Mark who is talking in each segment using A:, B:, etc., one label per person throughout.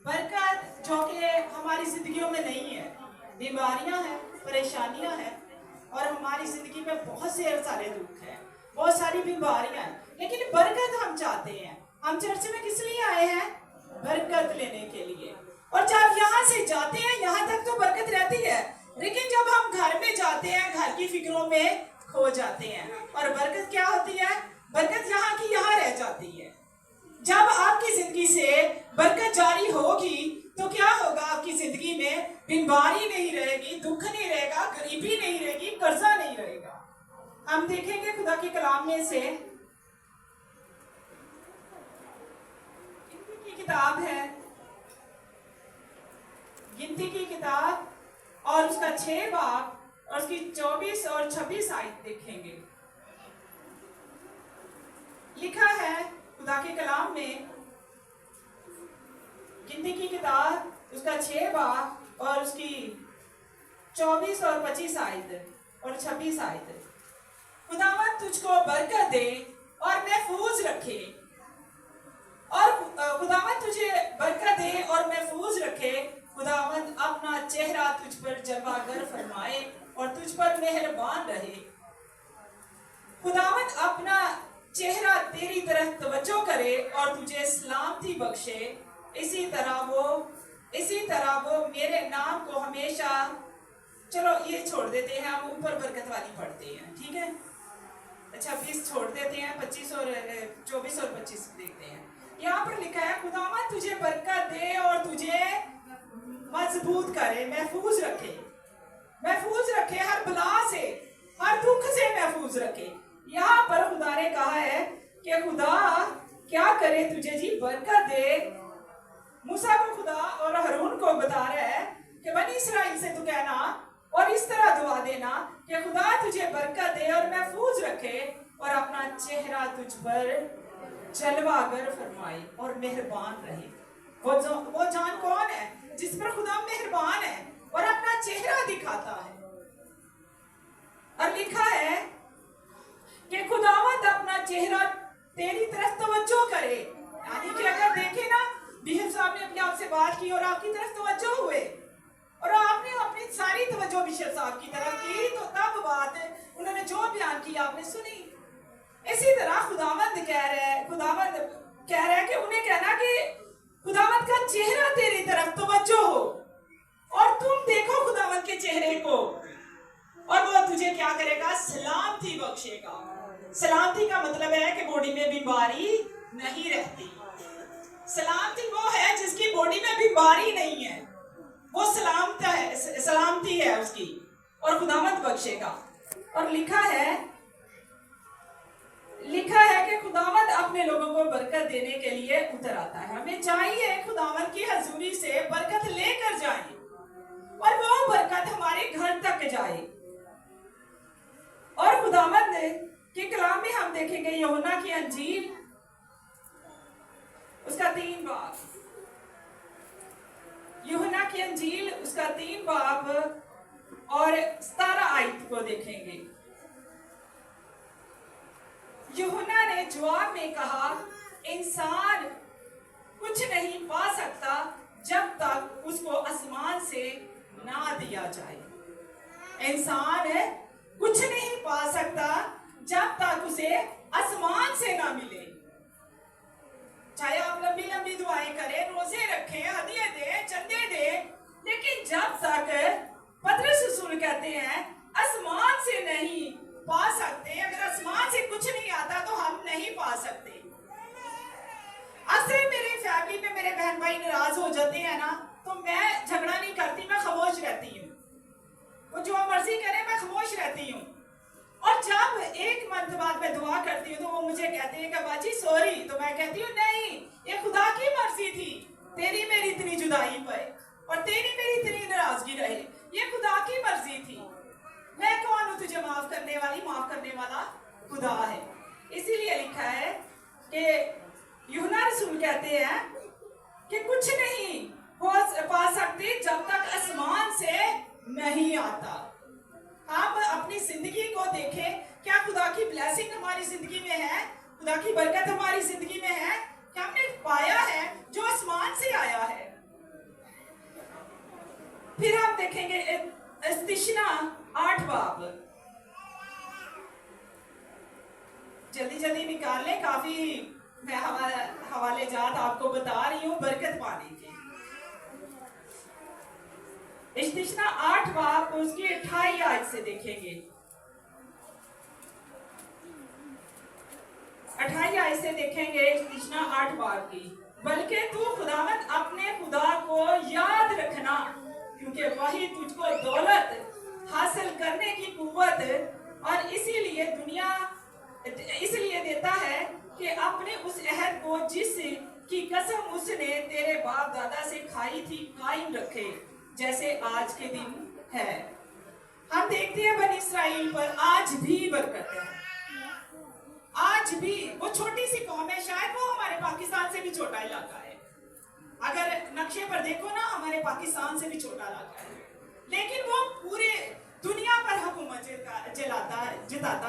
A: बरकत जो कि हमारी जिंदगियों में नहीं है, बीमारियां हैं, परेशानियां हैं और हमारी जिंदगी में बहुत से सारे दुख हैं, बहुत सारी बीमारियां हैं, लेकिन बरकत हम चाहते हैं। हम चर्च में किस लिए आए हैं? बरकत लेने के लिए। और जब यहाँ से जाते हैं, यहाँ तक तो बरकत रहती है, लेकिन जब हम घर में जाते हैं, घर की फिक्रों में खो जाते हैं। और बरकत क्या होती है? बरकत यहाँ की यहाँ रह जाती है। जब आपकी जिंदगी से बरकत जारी होगी तो क्या होगा? आपकी जिंदगी में बीमारी नहीं रहेगी, दुख नहीं रहेगा, गरीबी नहीं रहेगी, कर्जा नहीं रहेगा। हम देखेंगे खुदा के कलाम में से गिनती की किताब है, गिनती की किताब और उसका 6 बाब और उसकी 24 और 26 आयत देखेंगे। लिखा है खुदा के कलाम में, गिनती की किताब उसका 6 बाब और उसकी 24 और 25 आयत और 26 आयत। खुदावंद तुझको बरकत दे और महफूज रखे, और खुदावंद तुझे बरकत दे और महफूज रखे। खुदावंद अपना चेहरा तुझ पर जलवागर फरमाए और तुझ पर मेहरबान रहे। खुदावंद अपना चेहरा तेरी तरफ तवज्जो करे और तुझे सलामती बख्शे। इसी तरह वो मेरे नाम को हमेशा, चलो ये छोड़ देते हैं, हम ऊपर बरकत वाली पढ़ते हैं, ठीक है? अच्छा 20 छोड़ देते हैं, 25 और 24 और 25 देखते हैं। यहाँ पर लिखा है खुदावंद तुझे बरकत दे और तुझे मजबूत करे, महफूज रखे हर बला से, हर दुख से महफूज रखे। यहाँ पर खुदा ने कहा है कि खुदा क्या करे? तुझे जी बरकत दे। मूसा को खुदा और हारून को बता रहा है कि बनी इस्राइल से तू कहना और इस तरह दुआ देना कि खुदा तुझे बरकत दे और महफूज रखे और अपना चेहरा तुझ पर जलवागर फरमाए और मेहरबान रहे। वो जान कौन है? जिस पर खुदा मेहरबान है और अपना चेहरा दिखाता है। और लिखा है कि खुदावंद अपना चेहरा तेरी तरफ तवज्जो करे। यानी कि अगर देखे ना, बिशप साहब ने अपने आप से बात की और आपकी तरफ तवज्जो हुए और आपने अपनी सारी तवज्जो बिशप साहब की तरफ की, तो तब बात उन्होंने जो बयान किया आपने सुनी। इसी तरह खुदावंद कह रहा है कि उन्हें कहना कि खुदावंद का चेहरा तेरी तरफ तवज्जो हो और तुम देखो खुदावंद के चेहरे को और वो तुझे क्या करेगा? सलामती बख्शेगा। सलामती का मतलब है कि बॉडी में बीमारी नहीं रहती। सलामती वो है जिसकी बॉडी में बीमारी नहीं है, वो सलामती है उसकी, और खुदावंद बख्शेगा। और लिखा है कि खुदावंद अपने लोगों को बरकत देने के लिए उतर आता है। हमें चाहिए खुदावंद की हजूरी से बरकत लेकर जाए और वो बरकत हमारे घर तक जाए। और खुदावंद के कलाम में हम देखेंगे यूहन्ना की अंजील उसका 3 बाब, यूहन्ना की अंजील उसका 3 बाब और 17 आयत को देखेंगे। यूहन्ना ने जवाब में कहा, इंसान कुछ नहीं पा सकता जब तक उसको आसमान से ना दिया जाए। इंसान कुछ नहीं पा सकता जब तक उसे आसमान से ना मिले। चाहे आप लंबी लंबी दुआएं करें, रोजे रखें, हदिये दें, चंदे दें, लेकिन जब तक पतरस रसूल कहते हैं आसमान से नहीं पा सकते, अगर आसमान से कुछ नहीं आता तो हम नहीं पा सकते। अक्सर मेरी फैमिली में मेरे बहन भाई नाराज हो जाते हैं ना, तो मैं झगड़ा नहीं करती, मैं खामोश रहती हूँ। वो जो मर्जी करे मैं खामोश रहती हूँ। और जब एक मंथ बाद मैं दुआ करती हूँ तो वो मुझे कहते हैं कि बाजी सॉरी, तो मैं कहती हूँ नहीं, ये खुदा की मर्जी थी, तेरी मेरी इतनी जुदाई पे और तेरी मेरी इतनी नाराजगी रहे, ये खुदा की मर्जी थी। मैं कौन हूँ तुझे माफ करने वाली? माफ करने वाला खुदा है। इसीलिए लिखा है कि यूहन्ना रसूल कहते हैं कि कुछ नहीं पा सकते जब तक आसमान से नहीं आता। हम अपनी जिंदगी को देखें, क्या खुदा की ब्लेसिंग हमारी जिंदगी में है? खुदा की बरकत हमारी जिंदगी में है? क्या हमने पाया है जो आसमान से आया है? देखेंगे इस्तिश्ना 8 बाब, जल्दी जल्दी निकाल लें, काफी मैं हवाले जात आपको बता रही हूँ बरकत पाने के। इस्तिश्ना 8 बाब उसकी 28 आयत से देखेंगे, 28 आयत से देखेंगे इस्तिश्ना 8 बाब की। बल्कि तू खुदावंद अपने खुदा को याद रखना, क्योंकि वही तुझको दौलत हासिल करने की कुव्वत और इसलिए देता है कि अपने उस अहद को जिस की कसम उसने तेरे बाप दादा से खाई थी कायम रखे, जैसे आज के दिन है। हम देखते हैं बनी इस्राइल पर आज भी बरकत है, आज भी। वो छोटी सी कौम है, शायद वो हमारे पाकिस्तान से भी छोटा इलाका है, अगर नक्शे पर देखो ना हमारे पाकिस्तान से भी छोटा इलाका है, लेकिन वो पूरे दुनिया पर हुकूमत जताता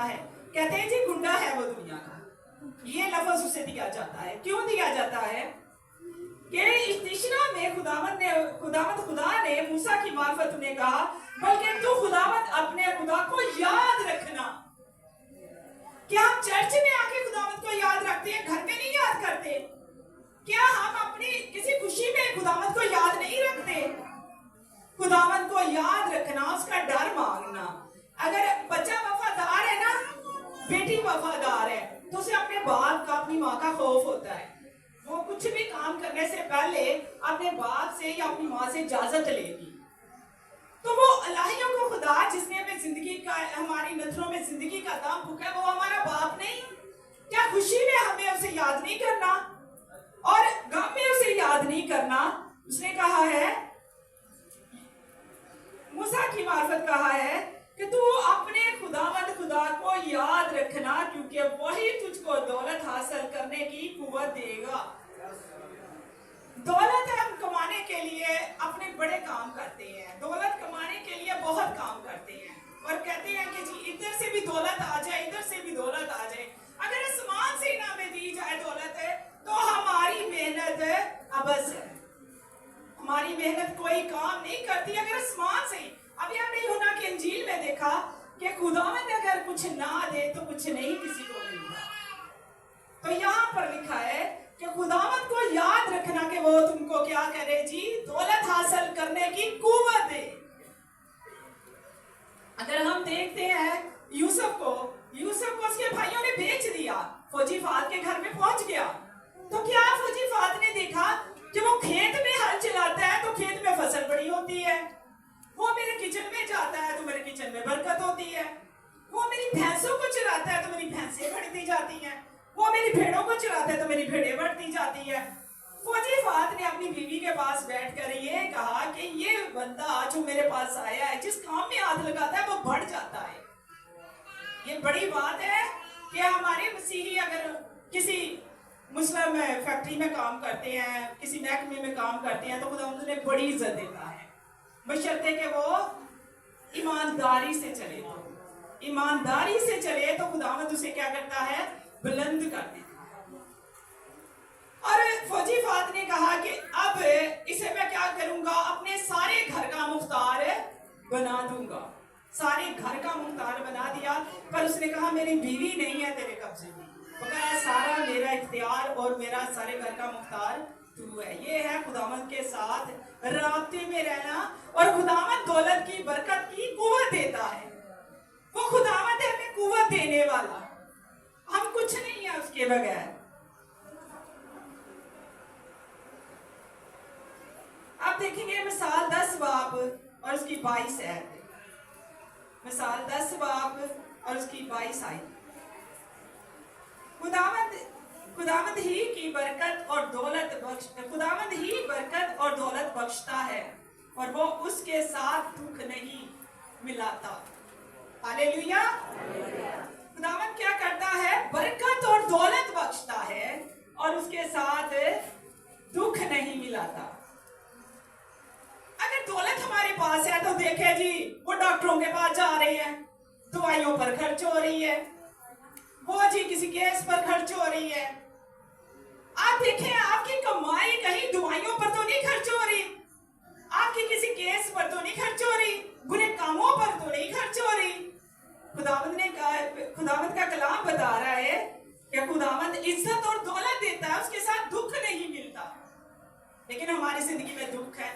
A: है। कहते हैं जी गुंडा है वो दुनिया का, ये लफ्ज उसे दिया जाता है। क्यों दिया जाता है? कि इस्तिश्ना में खुदावंद खुदा ने मूसा की मार्फत उन्हें कहा, बल्कि तू खुदावंद अपने खुदा को याद रखना। क्या हम चर्च में आके खुदावंद को याद रखते हैं, घर में नहीं याद करते? क्या हम अपनी किसी खुशी में खुदावंद को याद नहीं रखते? खुदावंद को याद रखना, उसका डर मांगना। अगर बच्चा वफादार है ना, बेटी वफादार है, तो उसे अपने बाप का, अपनी माँ का खौफ होता है। वो कुछ भी काम करने से पहले अपने बाप से या अपनी माँ से इजाजत लेगी। तो वो अल्लाहियों को खुदा जिसने हमें जिंदगी का, हमारी नथरों में जिंदगी का दाम फूका, वो हमारा बाप नहीं? क्या खुशी में हमें उसे याद नहीं करना और गम में उसे याद नहीं करना? उसने कहा है, मूसा की मार्फत कहा है कि तू अपने खुदावंद खुदा को याद रखना, क्योंकि वही तुझको दौलत हासिल करने की कुव्वत देगा। दौलत हम कमाने के लिए अपने बड़े काम करते हैं, दौलत कमाने के लिए बहुत काम करते हैं और कहते हैं कि जी इधर से भी दौलत आ जाए, इधर से भी दौलत आ जाए। अगर आसमान से ना में दी जाए दौलत तो हमारी मेहनत अबस है, हमारी मेहनत कोई काम नहीं करती। अगर आसमान से, अभी हमने यूहन्ना की इंजील में देखा कि खुदावंद अगर कुछ ना दे तो कुछ नहीं किसी को मिलता। तो यहाँ पर लिखा है कि खुदावंद को याद रखना कि वो तुमको क्या करे जी, दौलत हासिल करने की कुव्वत दे। अगर हम देखते हैं यूसुफ को उसके भाइयों ने बेच दिया, फौजी फात के घर में पहुंच गया, तो क्या फौजी फात ने देखा कि वो खेत में हल चलाता है तो खेत में फसल बड़ी होती है, वो मेरे किचन में जाता है तो मेरे किचन में बरकत होती है, वो मेरी भैंसों को चराता है तो मेरी भैंसें बढ़ती जाती हैं, वो मेरी भेड़ों को चराता है तो मेरी भेड़ें बढ़ती जाती है। फौजी फात ने अपनी बीवी के पास बैठकर ये कहा कि ये बंदा जो मेरे पास आया है, जिस काम में हाथ लगाता है वो बढ़ जाता है। ये बड़ी बात है कि हमारे मसीही अगर किसी मुस्लिम फैक्ट्री में काम करते हैं, किसी महकमे में काम करते हैं, तो खुदा उन्हें बड़ी इज्जत देता है, बशर्ते कि वो ईमानदारी से चले। तो ईमानदारी से चले तो खुदावंद उसे क्या करता है, बुलंद कर देता है। और फौजी फात ने कहा कि अब इसे मैं क्या करूंगा, अपने सारे घर का मुख्तार बना दूंगा। सारे घर का मुख्तार बना दिया, पर उसने कहा मेरी बीवी नहीं है तेरे कब्जे में, वो कहा सारा मेरा इख्तियार और मेरा सारे घर का मुख्तार तू है। ये है खुदावंद के साथ राब्ते में रहना। और खुदावंद दौलत की, बरकत की कुव्वत देता है। वो खुदावंद है हमें कुव्वत देने वाला, हम कुछ नहीं है उसके बगैर। अब देखेंगे मिसाल 10 बाब और उसकी 22 आयत। मिसाल 10 बाब और उसकी 22 आयत। खुदावंद ही की बरकत और दौलत खुदावंद ही बरकत और दौलत बख्शता है और वो उसके साथ दुख नहीं मिलाता। हालेलुया। खुदावंद क्या करता है, बरकत और दौलत बख्शता है और उसके साथ दुख नहीं मिलाता। अगर दौलत हमारे पास है तो देखे जी वो डॉक्टरों के पास जा रहे हैं, दवाइयों पर खर्च हो रही है, वो जी किसी केस पर खर्च हो रही है। आप देखें आपकी कमाई कहीं दवाइयों पर तो नहीं खर्च हो रही, आपकी किसी केस पर तो नहीं खर्च हो रही, लेकिन हमारी जिंदगी में दुख है।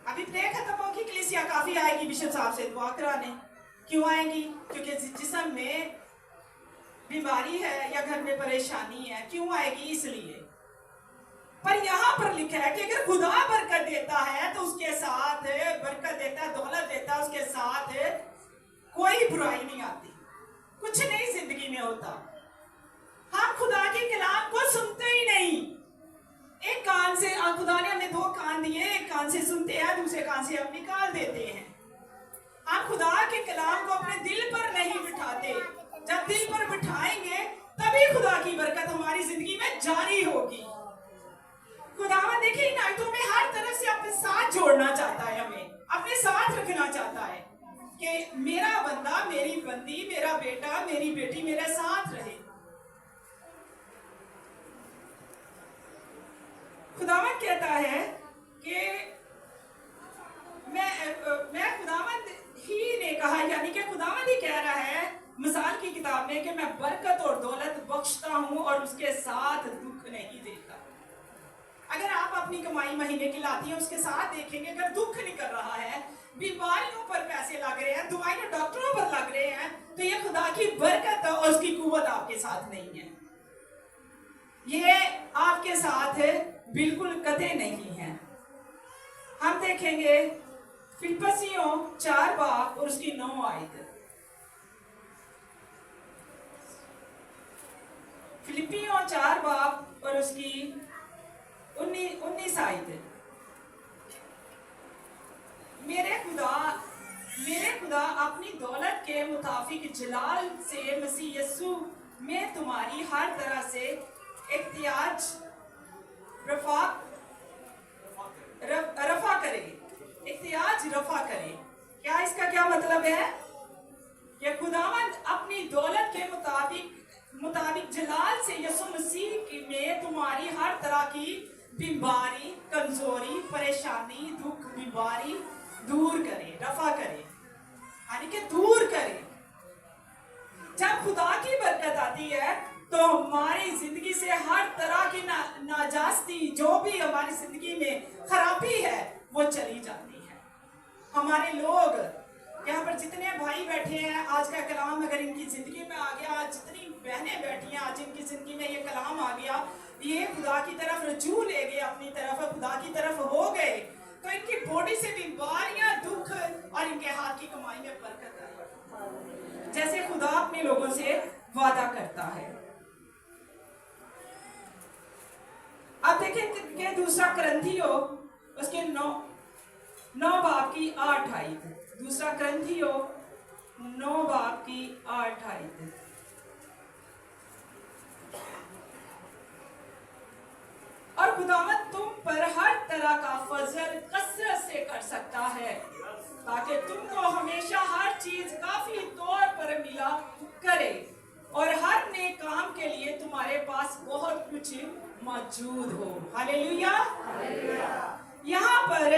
A: अभी प्रे खत्म होगी, कलीसिया काफी आएगी बिशप साहब से दुआ कराने। क्यों आएंगी? क्योंकि जिस्म में बीमारी है या घर में परेशानी है। क्यों आएगी? इसलिए। पर यहाँ पर लिखा है कि अगर खुदा बरकत देता है तो उसके साथ बरकत देता है, दौलत देता है, उसके साथ कोई बुराई नहीं आती, कुछ नहीं जिंदगी में होता। हम खुदा के कलाम को सुनते ही नहीं। एक कान से खुदा ने हमें 2 कान दिए, एक कान से सुनते हैं, दूसरे कान से हम निकाल देते हैं। हम खुदा के कलाम को अपने दिल पर नहीं बिठाते। जब दिल पर बिठाएंगे तभी खुदा की बरकत हमारी जिंदगी में जारी होगी। खुदावन देखिए इन आयतों में हर तरफ से अपने साथ जोड़ना चाहता है, हमें अपने साथ रखना चाहता है कि मेरा बंदा, मेरी बंदी, मेरा बेटा, मेरी बेटी मेरे साथ रहे। खुदावन कहता है कि मैं खुदावन ही ने कहा, यानी कि खुदावन ही कह रहा है मिसाल की किताब में कि मैं बरकत और दौलत बख्शता हूं और उसके साथ दुख नहीं देता। अगर आप अपनी कमाई महीने की लाती हैं, उसके साथ देखेंगे अगर दुख निकल रहा है, बीमारियों पर पैसे लग रहे हैं, दवाइयां डॉक्टरों पर लग रहे हैं, तो ये खुदा की बरकत और उसकी कुव्वत आपके साथ नहीं है। ये आपके साथ बिल्कुल कतई नहीं है। हम देखेंगे फिलिप्पियों 4 बाब और उसकी 9 आयत। फिलिप्पियों 4 बाब और उसकी 19 आयत। मेरे खुदा अपनी दौलत के मुताबिक जलाल से मसीह यीशु में तुम्हारी हर तरह से इख्तियाज रफा करे। इख्तियाज रफा करे। क्या इसका क्या मतलब है? कि खुदावंद अपनी दौलत के मुताबिक जलाल से यीशु मसीह में तुम्हारी हर तरह की बीमारी, कमजोरी, परेशानी, दुख, बीमारी दूर करे, रफा करे, यानी कि दूर करे। जब खुदा की बरकत आती है तो हमारी जिंदगी से हर तरह की नाजास्ती, जो भी हमारी जिंदगी में खराबी है, वो चली जाती है। हमारे लोग यहाँ पर जितने भाई बैठे हैं, आज का कलाम अगर इनकी जिंदगी में आ गया, जितनी बहनें बैठी हैं आज इनकी जिंदगी में ये कलाम आ गया, ये खुदा की तरफ रजू ले गए, अपनी तरफ खुदा की तरफ हो गए, तो इनकी बॉडी से बीमारियां, दुख और इनके हाथ की कमाई में बरकत आई, जैसे खुदा अपने लोगों से वादा करता है। अब देखें कि दूसरा करंथियों उसके 9 बाब की 8 आयत। दूसरा करंथियों 9 बाब की 8 आयत। और खुदावंद तुम पर हर तरह का फजल कसरत से कर सकता है, ताकि तुमको हमेशा हर चीज काफी तौर पर मिला करे और हर नेक काम के लिए तुम्हारे पास बहुत कुछ मौजूद हो। हालेलुया। यहाँ पर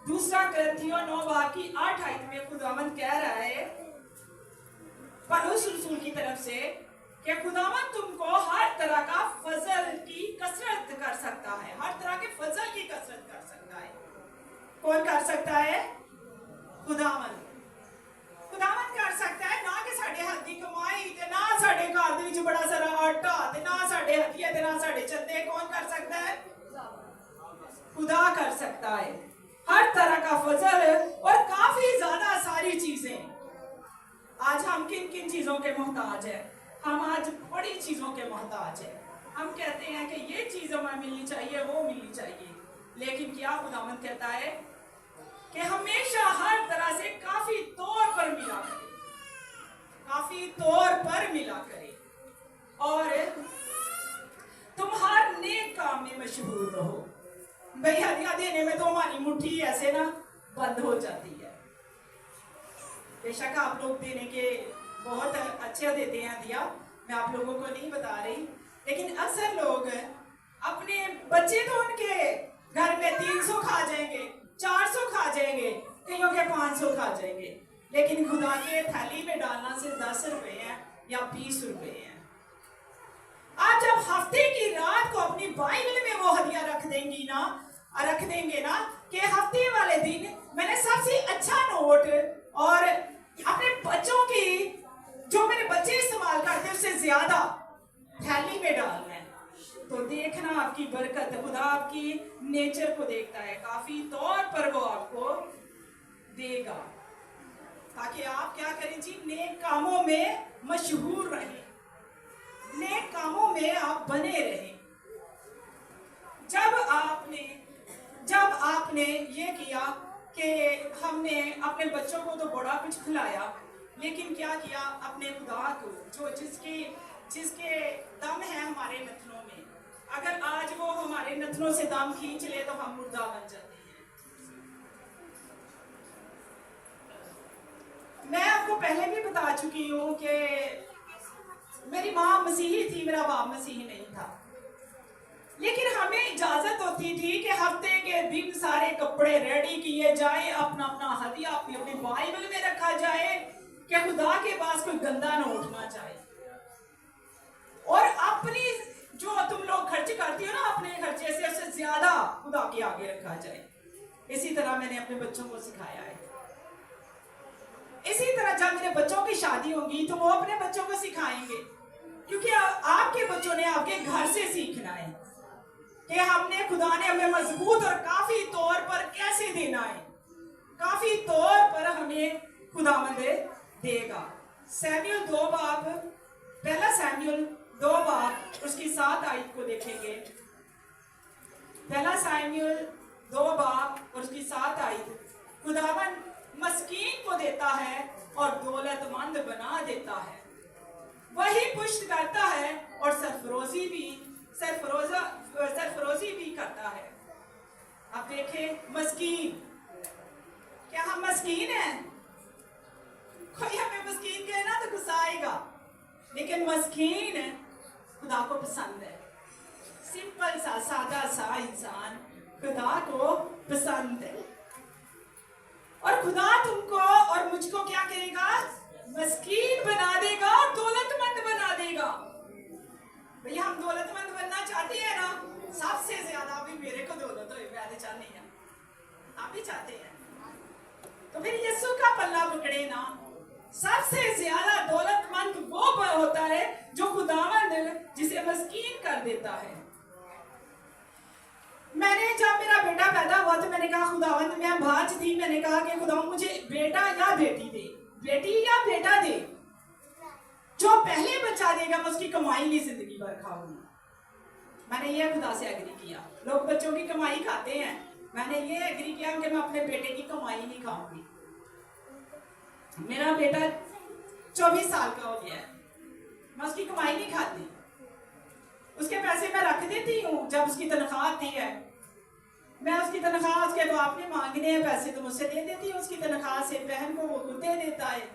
A: दूसरा करंथियों 9 बाब की 8 आयत में खुदावंद कह रहा है पौलुस रसूल की तरफ से कि खुदावंद तुमको हर तरह का फजल की कसरत कर सकता है। हर तरह के फजल की कसरत कर सकता है। कौन कर सकता है? खुदावंद। खुदावंद कर सकता है, ना कि साडे हाथ दी कमाई ते ना साडे घर दे विच बड़ा सारा आटा ते ना साडे हथिया ते ना साडे चंदे। कौन कर सकता है? खुदा कर सकता है। हर तरह का फजल और काफी ज्यादा सारी चीजें। आज हम किन किन चीजों के मोहताज है? हम आज बड़ी चीजों के मोहताज है। हम कहते हैं कि ये चीज हमें मिलनी चाहिए, वो मिलनी चाहिए, लेकिन क्या खुदावंद कहता है कि हमेशा हर तरह से काफी तौर पर मिला करे, काफी तौर पर मिला करे और तुम हर नेक काम में मशहूर रहो। भाई हदिया देने में तो हमारी मुट्ठी ऐसे ना बंद हो जाती है। बेशक आप लोग देने के बहुत अच्छे देते हैं हदिया, मैं आप लोगों को नहीं बता रही, लेकिन अक्सर लोग अपने बच्चे तो उनके घर में 300 खा जाएंगे, 400 खा जाएंगे, कईयों के 500 खा जाएंगे, लेकिन खुदा के थाली में डालना सिर्फ 10 रुपए है या 20 रुपए है। आप जब हफ्ते की रात को अपनी बाइबल में वो हदिया रख देंगी ना, रख देंगे ना कि हफ्ते वाले दिन मैंने सबसे अच्छा नोट और अपने बच्चों की जो मेरे बच्चे इस्तेमाल करते हैं उससे ज्यादा थैली में डालना है, तो देखना आपकी बरकत, खुदा आपकी नेचर को देखता है, काफी तौर पर वो आपको देगा, ताकि आप क्या करें जी, नेक कामों में मशहूर रहें, नेक कामों में आप बने रहें। जब आपने ये किया कि हमने अपने बच्चों को तो बड़ा कुछ खिलाया, लेकिन क्या किया, अपने खुदा को जो जिसके दम है हमारे नथनों में, अगर आज वो हमारे नथनों से दम खींच ले तो हम मुर्दा बन जाते हैं। मैं आपको पहले भी बता चुकी हूँ कि मेरी माँ मसीही थी, मेरा बाप मसीही नहीं था, लेकिन हमें इजाजत होती थी कि हफ्ते के दिन सारे कपड़े रेडी किए जाए, अपना अपना हदिया अपनी अपनी बाइबल में रखा जाए कि खुदा के पास कोई गंदा न उठना चाहिए, और अपनी जो तुम लोग खर्च करती हो ना अपने खर्चे से, उससे ज्यादा खुदा के आगे रखा जाए। इसी तरह मैंने अपने बच्चों को सिखाया है। इसी तरह जब मेरे बच्चों की शादी होगी तो वो अपने बच्चों को सिखाएंगे, क्योंकि आपके बच्चों ने आपके घर से सीखना है कि हमने, खुदा ने हमें मजबूत और काफी तौर पर कैसे देना है, काफी तौर पर हमें खुदावंद देगा। सैमुएल 2 बाब, पहला सैमुएल 2 बाब उसकी 7 आयत को देखेंगे। पहला सैमुएल 2 बाब और उसकी 7 आयत, खुदावंद मस्कीन को देता है और दौलतमंद बना देता है, वही पुष्ट करता है और सरफरोजी भी करता है। अब देखें मस्कीन, क्या हम मस्कीन हैं? कोई हमें मस्कीन कहे ना तो गुस्सा आएगा, लेकिन मस्कीन खुदा को पसंद है। सिंपल सा सादा सा इंसान खुदा को पसंद है, और खुदा तुमको और मुझको क्या करेगा? मस्कीन बना देगा और दौलतमंद बना देगा। भैया हम दौलतमंद बनना चाहते हैं ना, सबसे ज्यादा अभी मेरे को दौलत हो, मैं चाहती हैं, आप भी चाहते हैं, तो फिर यीशु का पल्ला पकड़े ना। सबसे ज्यादा दौलतमंद वो होता है जो खुदावंद जिसे मस्कीन कर देता है। मैंने जब मेरा बेटा पैदा हुआ तो मैंने कहा खुदावंद, मैं भाज थी, मैंने कहा कि खुदा मुझे बेटा या बेटी दे, बेटी या बेटा दे, जो पहले बच्चा देगा मैं उसकी कमाई नहीं जिंदगी भर खाऊंगी। मैंने ये खुदा से एग्री किया। लोग बच्चों की कमाई खाते हैं, मैंने ये एग्री किया कि मैं अपने बेटे की कमाई नहीं खाऊंगी। मेरा बेटा 24 साल का हो गया है, मैं उसकी कमाई नहीं खाती, उसके पैसे मैं रख देती हूँ। जब उसकी तनख्वाह आती है मैं उसकी तनख्वाह, उसके बाप ने मांगने हैं पैसे तो मुझसे दे देती हूँ उसकी तनख्वाह से, बहन को वो खुद दे देता है,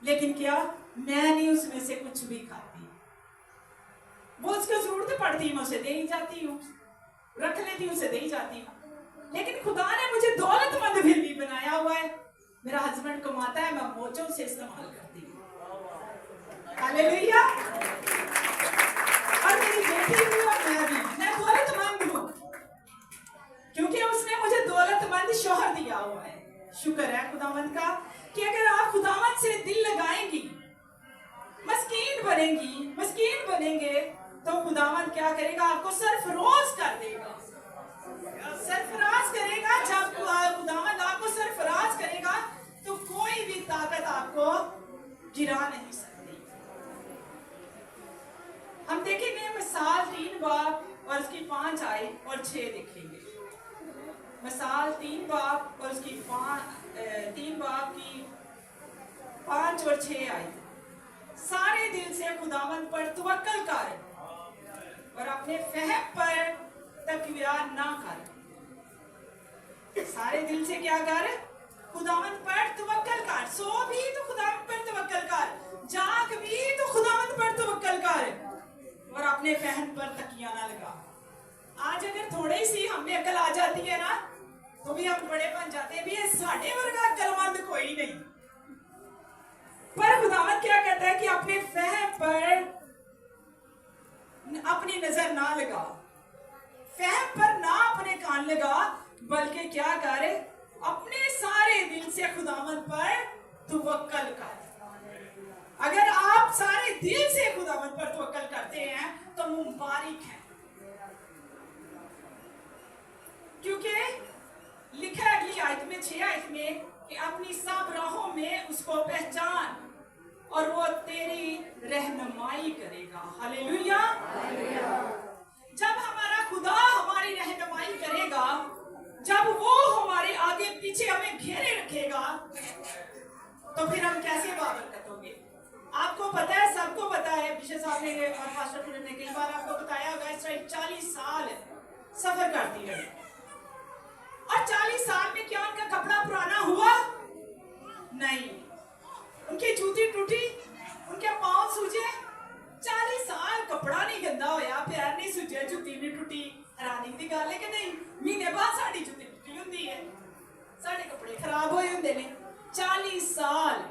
A: लेकिन क्या मैं नहीं उसमें से कुछ भी खाती। वो उसको जरूरत पड़ती है मैं उसे दे ही जाती हूँ, रख लेती हूँ, उसे दे ही जाती हूँ। लेकिन खुदा ने मुझे दौलतमंद फिर भी बनाया हुआ है। मेरा हस्बैंड कमाता है, मैं मौजों से इस्तेमाल करती हूँ। हालेलुया। और मेरी बेटी भी और मैं दौलतमंद हूँ, क्योंकि उसने मुझे दौलतमंद शौहर दिया हुआ है। शुक्र है खुदावंद का कि अगर आप खुदावंद से दिल लगाएंगी, मस्कीन बनेंगे तो खुदावंद क्या करेगा? आपको सरफराज कर देगा, सरफराज करेगा। जब खुदावंद आपको सरफराज करेगा तो कोई भी ताकत आपको गिरा नहीं सकती। हम देखेंगे मिसाल 3 बाब और उसकी 5 आयत और 6 देखेंगे। मिसाल 3 बाब और उसकी 3 बाब की 5 और 6 आयत। सारे दिल से खुदावंद पर तवक्कल कर और अपने फहम पर तकवीरा ना कर। सारे दिल से क्या कर? खुदावंद पर तवक्कल कर। सो भी तो खुदावंद पर तवक्कल कर, जाग भी तो खुदावंद पर तवक्कल कर और अपने फहम पर तकिया ना लगा। आज अगर थोड़ी सी हमें अकल आ जाती है ना तो भी हम बड़े बन जाते हैं। भी साढ़े वर्गा अकलमंद कोई नहीं, पर खुदावंद क्या कहता है कि अपने फहम पर अपनी नजर ना लगा, फहम पर ना अपने कान लगा, बल्कि क्या कर, अपने सारे दिल से खुदावंद पर तवक्कल कर। अगर आप सारे दिल से खुदावंद पर तवक्कल करते हैं तो मुबारक है, क्योंकि लिखा है अगली आयत में, 6 आयत में, कि अपनी सब राहों में उसको पहचान और वो तेरी रहनुमाई करेगा। हालेलुया। जब हमारा खुदा हमारी रहनुमाई करेगा, जब वो हमारे आगे पीछे हमें घेरे रखेगा, तो फिर हम कैसे बाबरकत होंगे। आपको पता है, सबको पता है, पिछले साल ने और पास्टर पुरन ने कई बार आपको बताया होगा, इसराइल 40 साल सफर करती रही, और 40 साल में क्या उनका कपड़ा पुराना हुआ? नहीं। उनकी जूती टूटी, उनके पांव सूजे? 40 साल कपड़ा नहीं गंदा होया, पैर नहीं सूजे, जूती नहीं टूटी। हैरानी की गल है कि नहीं? महीने बाद साड़ी जूती टूटी होंदी है, साडे कपड़े खराब होए होंदे ने। 40 साल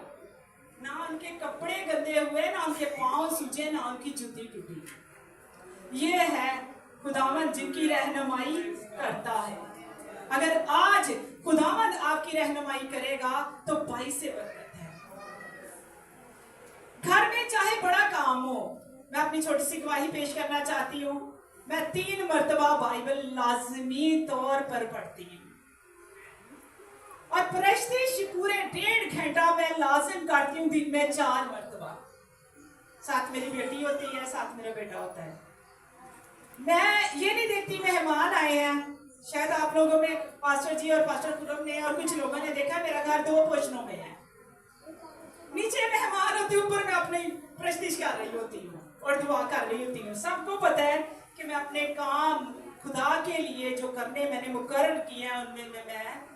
A: ना उनके कपड़े गंदे हुए, ना उनके पांव सूजे, ना उनकी जूती टूटी। ये है खुदावंद जिनकी रहनुमाई करता है। अगर आज खुदावंद आपकी रहनुमाई करेगा तो 22 से बरकत है। घर में चाहे बड़ा काम हो, मैं अपनी छोटी सी गवाही पेश करना चाहती हूँ। मैं 3 मरतबा बाइबल लाजमी तौर पर पढ़ती हूँ, और प्रस्तुति पूरे 1.5 घंटा मैं लाजिम करती हूँ, दिन में 4 मरतबा। साथ मेरी बेटी होती है, साथ मेरा बेटा होता है। मैं ये नहीं देखती मेहमान आए हैं। शायद आप लोगों में पास्टर जी और पास्टर पुरम ने और कुछ लोगों ने देखा, मेरा घर 2 पोर्शनों में है। नीचे मेहमान होती हूँ, ऊपर मैं अपनी प्रस्तुति कर रही होती हूँ और दुआ कर रही होती हूँ। सबको पता है कि मैं अपने काम खुदा के लिए जो करने मैंने मुकर्रर किए हैं, उनमें मैं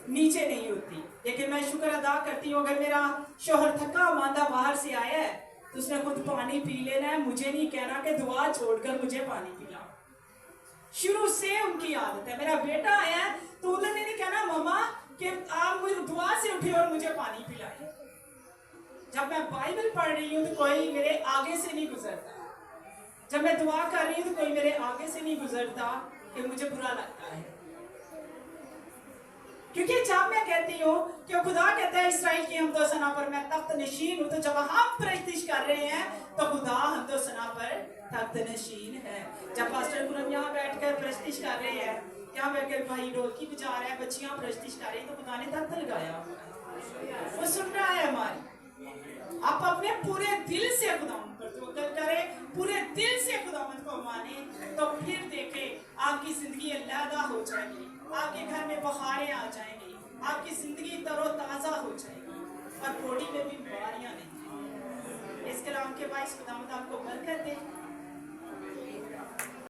A: नीचे नहीं होती। लेकिन मैं शुक्र अदा करती हूँ, अगर मेरा शोहर थका मांदा बाहर से आया है तो उसने खुद पानी पी लेना है, मुझे नहीं कहना कि दुआ छोड़कर मुझे पानी पिला। शुरू से उनकी आदत है। मेरा बेटा आया है तो उन्होंने नहीं कहना मम्मा कि आप मुझे दुआ से उठे और मुझे पानी पिलाए। जब मैं बाइबल पढ़ रही हूँ तो कोई मेरे आगे से नहीं गुजरता, जब मैं दुआ कर रही हूँ तो कोई मेरे आगे से नहीं गुजरता कि मुझे बुरा लगता है। क्योंकि जब मैं कहती हूँ कि खुदा कहता है इसराइल की हमदोसना पर मैं तख्त नशीन हूँ, तो जब हम प्रस्तुति कर रहे हैं तो खुदा हमदोसना पर तख्त नशीन है। जब पास्टर पुरम यहाँ बैठकर प्रस्तुति कर रहे हैं, यहाँ बैठकर भाई ढोलकी बजा रहे हैं, बच्चियां प्रस्तुति कर रही, तो खुदा ने तख्त लगाया हुआ है, वो सुन रहा है हमारी। आप अपने पूरे दिल से खुदावंद पर तवक्कल करें, पूरे दिल से खुदावंद को माने, तो फिर देखें आपकी जिंदगी अलहदा हो जाएगी, आपके घर में बहारें आ जाएंगी, आपकी जिंदगी तरोताजा हो जाएगी, और बॉडी में भी बीमारियां नहीं। इस कलाम के बाद खुदावंद आपको बरकत दे।